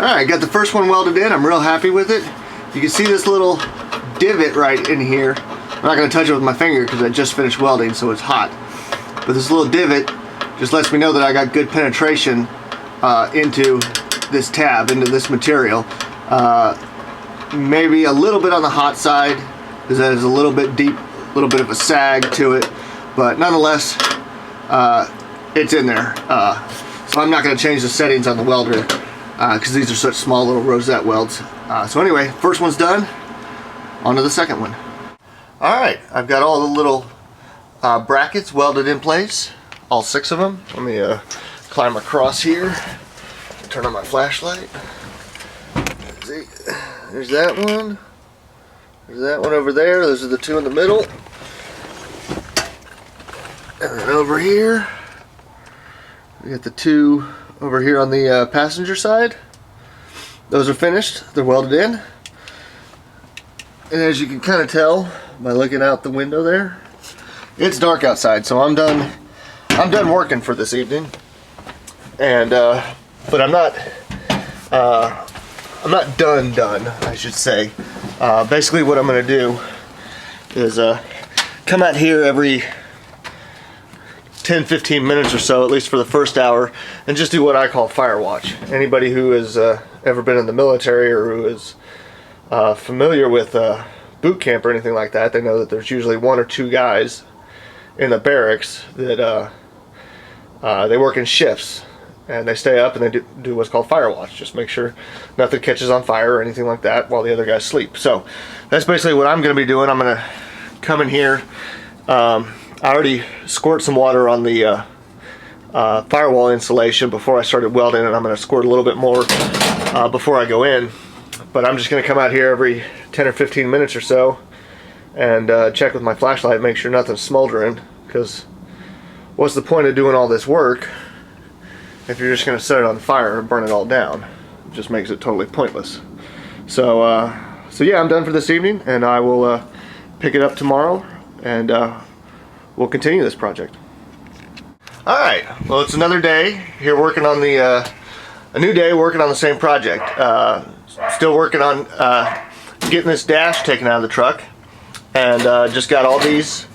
Alright, got the first one welded in. I'm real happy with it. You can see this little divot right in here. I'm not going to touch it with my finger because I just finished welding, so it's hot. But this little divot just lets me know that I got good penetration into this tab, into this material. Maybe a little bit on the hot side because that is a little bit deep, a little bit of a sag to it, but nonetheless it's in there. So I'm not going to change the settings on the welder because these are such small little rosette welds. So anyway, first one's done, on to the second one. Alright, I've got all the little brackets welded in place, all 6 of them. Let me climb across here, turn on my flashlight. See, there's that one, there's that one over there, those are the 2 in the middle. And then over here, we got the 2 over here on the passenger side. Those are finished, they're welded in. And as you can kind of tell by looking out the window there, it's dark outside, so I'm done working for this evening. And but I'm not done, I should say. Basically what I'm going to do is come out here every 10-15 minutes or so, at least for the first hour, and just do what I call fire watch. Anybody who has ever been in the military or who is familiar with boot camp or anything like that, they know that there's usually 1 or 2 guys in the barracks that they work in shifts, and they stay up and they do what's called fire watch. Just make sure nothing catches on fire or anything like that while the other guys sleep. So that's basically what I'm going to be doing. I'm going to come in here. I already squirt some water on the firewall insulation before I started welding, and I'm going to squirt a little bit more before I go in. But I'm just going to come out here every 10 or 15 minutes or so and check with my flashlight, make sure nothing's smoldering, because what's the point of doing all this work if you're just going to set it on fire and burn it all down? It just makes it totally pointless. So yeah, I'm done for this evening, and I will pick it up tomorrow, and we'll continue this project. Alright, well, it's another day here working on a new day working on the same project. Still working on getting this dash taken out of the truck, and just got all these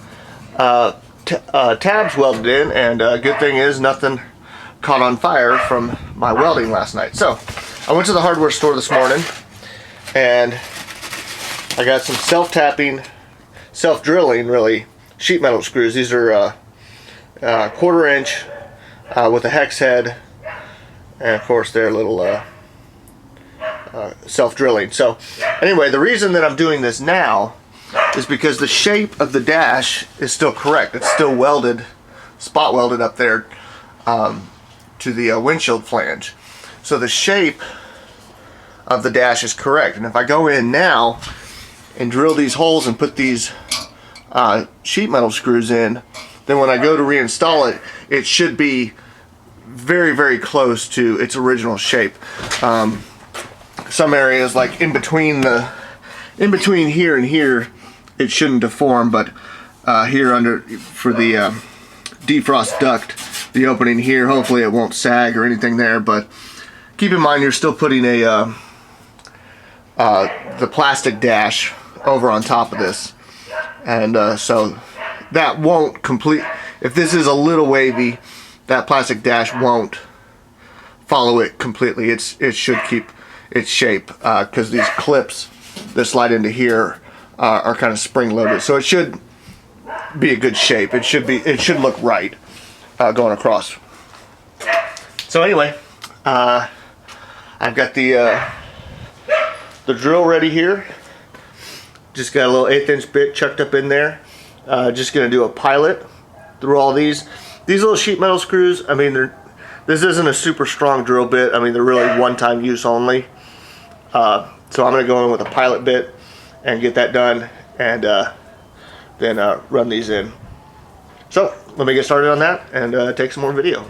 tabs welded in, and good thing is nothing caught on fire from my welding last night. So I went to the hardware store this morning, and I got some self-tapping, self-drilling really sheet metal screws. These are 1/4 inch with a hex head, and of course they're little self-drilling. So anyway, the reason that I'm doing this now is because the shape of the dash is still correct. It's still welded, spot welded up there to the windshield flange. So the shape of the dash is correct. And if I go in now and drill these holes and put these sheet metal screws in, then when I go to reinstall it, it should be very, very close to its original shape. Some areas, like in between here and here, it shouldn't deform, but here under for the defrost duct, the opening here, hopefully it won't sag or anything there. But keep in mind, you're still putting the plastic dash over on top of this, and so that won't complete. If this is a little wavy, that plastic dash won't follow it completely. It should keep its shape because these clips that slide into here are kind of spring loaded, so it should be a good shape. It should look right going across. So anyway, I've got the drill ready here. Just got a little 1/8 inch bit chucked up in there. Just gonna do a pilot through all these little sheet metal screws. I mean, this isn't a super strong drill bit. I mean, they're really one-time use only. So I'm gonna go in with a pilot bit and get that done, and then run these in. So let me get started on that and take some more video.